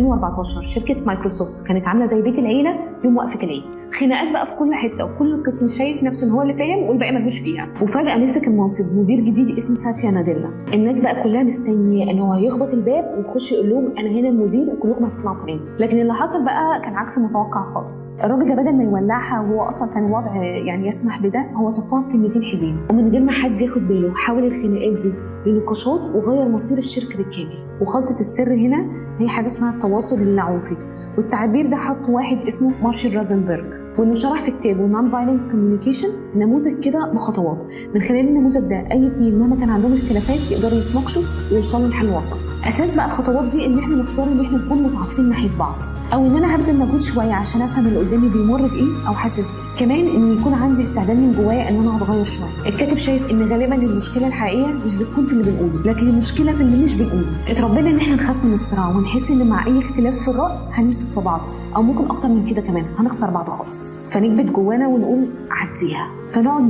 2014 شركه مايكروسوفت كانت عامله زي بيت العيله يوم وقفه العيد، خناقات بقى في كل حته وكل قسم شايف نفسه ان هو اللي فاهم والباقي ملوش فيها. وفجاه مسك المنصب مدير جديد اسمه ساتيا ناديلا. الناس بقى كلها مستنيه ان هو يخبط الباب ويخش يقول لهم انا هنا المدير وكلكم هتسمعوا كلامي. لكن اللي حصل بقى كان عكس المتوقع خالص. الراجل ده بدل ما يولعها وهو اصلا كان الوضع يعني يسمح بده، هو طفاها بكلمتين حلوين ومن غير ما حد ياخد باله حول الخناقات دي لنقاشات وغير مصير الشركه بالكامل. وخلطه السر هنا هي حاجه اسمها التواصل اللعوفي، والتعبير ده حطه واحد اسمه مارشال روزنبرج، واللي شرح في كتابه نون فايلنت كوميونيكيشن نموذج كده بخطوات. من خلال النموذج ده اي اتنين مهما كان عندهم اختلافات يقدروا يتناقشوا ويوصلوا لحل وسط. اساس بقى الخطوات دي ان احنا نختار ان احنا نكون متعاطفين ناحيه بعض، او ان انا هبذل مجهود شويه عشان افهم اللي قدامي بيمر بايه او حاسس بيه. كمان ان يكون عندي استعداد من جوايا ان انا اتغير شويه. الكاتب شايف ان غالبا المشكله الحقيقيه مش بتكون في اللي بنقوله، لكن المشكله في اللي مش بنقوله. اتربينا ان احنا نخاف من الصراع ونحس ان مع اي اختلاف في الراي هنمسك في بعض، او ممكن اكتر من كده كمان هنخسر بعض خالص، فنكبت جوانا ونقول عديها، فنقعد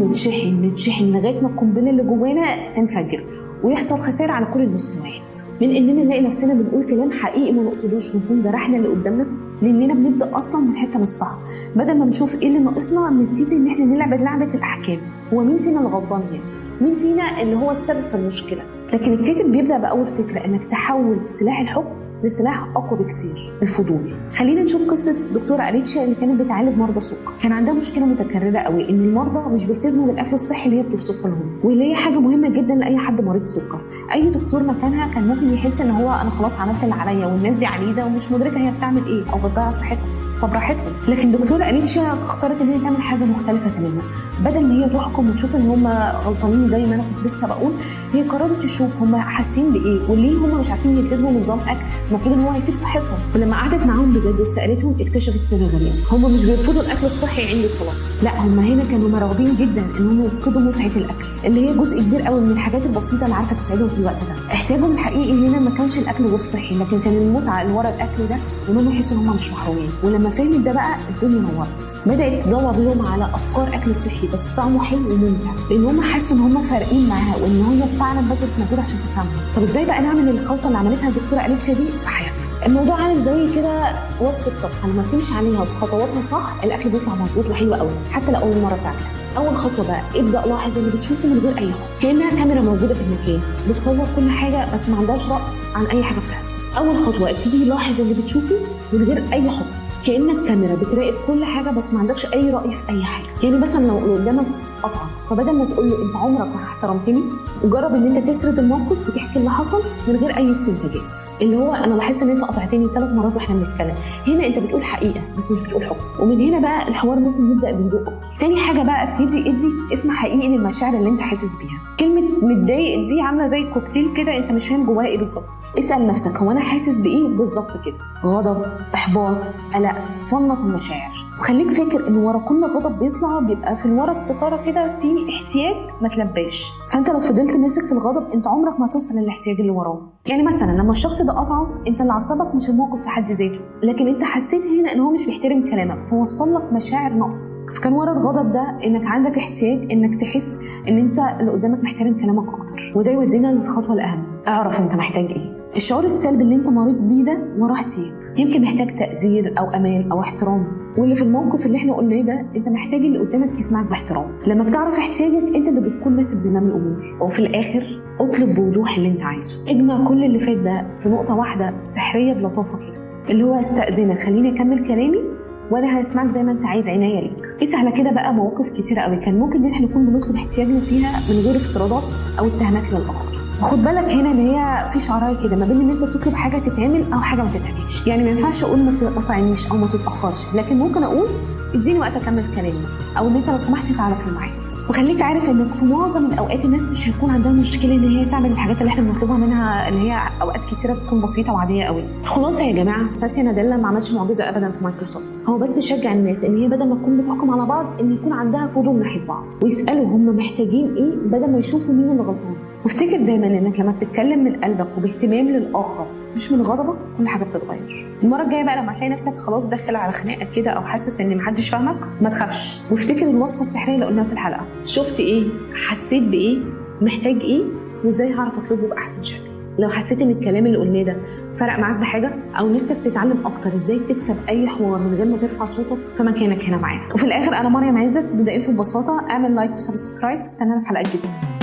نتشحن لغايه ما القنبله اللي جوانا تنفجر ويحصل خسائر على كل المستويات. من اننا نلاقي نفسنا بنقول كلام حقيقي ما نقصدوش ونكون جرحنا اللي قدامنا، لاننا بنبدا اصلا من حته مش صح. بدل ما بنشوف ايه اللي ناقصنا بنبتدي ان احنا نلعب لعبه الاحكام، هو مين فينا الغلطان يعني؟ مين فينا اللي هو السبب في المشكله؟ لكن الكاتب بيبدا باول فكره، انك تحول سلاح الحب لسلاح اقوى بكثير، الفضول. خلينا نشوف قصه دكتوره أليتشيا اللي كانت بتعالج مرضى سكر. كان عندها مشكله متكرره قوي ان المرضى مش بيلتزموا بالاكل الصحي اللي هي بتوصفه لهم، واللي هي حاجه مهمه جدا لاي حد مريض سكر. اي دكتور مكانها كان ممكن يحس ان هو انا خلاص عملت اللي عليا والناس دي عنيده ومش مدركه هي بتعمل ايه او بتضيع صحتها، فبراحتهم. لكن دكتوره أليتشيا اختارت ان هي تعمل حاجه مختلفه تماما. بدل ما هي تحكم وتشوف ان هم غلطانين زي ما انا كنت لسه بقول، هي قررت تشوف هم حاسين بايه وليه هم مش عارفين يلتزموا بنظام اكل المفروض ان هو هيفيد صحتهم. ولما قعدت معاهم بجد وسالتهم اكتشفت سر غريب، هم مش بيرفضوا الاكل الصحي عندي خلاص، لا هم هنا كانوا مرغوبين جدا ان هم يفقدوا متعه الاكل اللي هي جزء كبير قوي من الحاجات البسيطه اللي عارفه تساعدهم في الوقت ده. احتياجهم الحقيقي هنا ما كانش الاكل والصحي، لكن كان المتعه اللي ورا الاكل ده، وان هم يحسوا ان هم مش محرومين. ولما فهمت ده بقى الدنيا نورت، بدات تدور لهم على افكار اكل صحي بس طعمه حلو وممتع، لان هم حسوا ان هم فارقين معاها وان هي فعلا بذلت مجهود عشان تفهمهم. طب ازاي بقى نعمل الخلطه اللي عملتها الدكتوره أليتشيا دي في حياتنا؟ الموضوع عامل زي كده وصفه طبخ، لما بتمشي عليها بخطواتها صح الاكل بيطلع مظبوط وحلو قوي حتى لو اول مره تاكله. اول خطوه بقى ابدا لاحظ اللي بتشوفه من غير اي حكم، كانها كاميرا موجوده في المكان بتصور كل حاجه بس ما عندهاش راي عن اي حاجه بتحصل. اول خطوه ابتدي لاحظ اللي بتشوفه من غير اي حكم، كانك كاميرا بتراقب كل حاجه بس ما عندكش اي راي في اي حاجه. يعني مثلا لو اللي قدامك قطعك، فبدل ما تقول له انت عمرك ما احترمتني، جرب ان انت تسرد الموقف وتحكي اللي حصل من غير اي استنتاجات، اللي هو انا لاحظت ان انت قطعتني 3 مرات واحنا بنتكلم. هنا انت بتقول حقيقه بس مش بتقول حكم، ومن هنا بقى الحوار ممكن يبدا بهدوء اكتر. تاني حاجه بقى ابتدي ادي اسم حقيقي للمشاعر اللي انت حاسس بيها. كلمه متضايق دي عامله زي كوكتيل كده انت مش فاهم جواه ايه بالظبط. اسال نفسك هو انا حاسس بايه بالظبط كده؟ غضب، احباط، قلق، فنط المشاعر. وخليك فاكر ان ورا كل غضب بيطلع بيبقى في ورا الستاره كده في احتياج ما تلباش، فانت لو فضلت ماسك في الغضب انت عمرك ما توصل للاحتياج اللي وراه. يعني مثلا لما الشخص ده قطعك، انت اللي عصبك مش الموقف في حد ذاته، لكن انت حسيت هنا ان هو مش بيحترم كلامك فوصل لك مشاعر نقص. فكان ورا الغضب ده انك عندك احتياج انك تحس ان انت اللي قدامك محترم كلامك اكتر. وده يودينا للخطوه الاهم، اعرف انت محتاج ايه. الشعور السلبي اللي انت مريت بيه ده وراه احتياج، يمكن محتاج تقدير او امان او احترام، واللي في الموقف اللي احنا قلناه ده انت محتاج اللي قدامك يسمعك باحترام. لما بتعرف احتياجك انت اللي بتكون ماسك زمام الامور. وفي الاخر اطلب بوضوح اللي انت عايزه. اجمع كل اللي فات ده في نقطه واحده سحريه بلطافه كده، اللي هو استأذنك خليني اكمل كلامي وانا هسمعك زي ما انت عايز، عناية ليك. قيس على كده بقى مواقف كتيره قوي كان ممكن ان احنا نكون بنطلب احتياجنا فيها من غير افتراضات او اتهامات للاخر. خد بالك هنا ان هي في شعرايه كده ما بين ان انت تطلب حاجه تتعمل او حاجه ما تتعملش. يعني ما ينفعش اقول ما تقاطعنيش او ما تتاخرش، لكن ممكن اقول اديني وقت اكمل كلامي، او ان انت لو سمحت تعالى في الميعاد. وخليك عارف انك في معظم الاوقات الناس مش هيكون عندها مشكله ان هي تعمل الحاجات اللي احنا بنطلبها منها، اللي هي اوقات كتيره بتكون بسيطه وعاديه قوي. خلاص يا جماعه، ساتيا ناديلا ما عملش معجزه ابدا في مايكروسوفت، هو بس شجع الناس ان هي بدل ما تكون بتحكم على بعض ان يكون عندها فضول ناحيه بعض ويسالوا هم محتاجين ايه بدل ما يشوفوا مين اللي غلطان. وافتكر دايما انك لما بتتكلم من قلبك وباهتمام للاخر مش من غضبك كل حاجه بتتغير. المره الجايه بقى لما تلاقي نفسك خلاص داخل على خناقه كده او حاسس ان محدش فاهمك ما تخافش، وافتكر الوصفه السحريه اللي قلناها في الحلقه. شفت ايه؟ حسيت بايه؟ محتاج ايه؟ وازاي هعرف اطلبه باحسن شكل؟ لو حسيت ان الكلام اللي قلناه ده فرق معاك بحاجه، او نفسك تتعلم اكتر ازاي تكسب اي حوار من غير ما ترفع صوتك، فمكانك هنا معانا. وفي الاخر انا مريم عزت، بدايين في البساطه. اعمل لايك وسبسكرايب، تستنانا في حلقات جديده.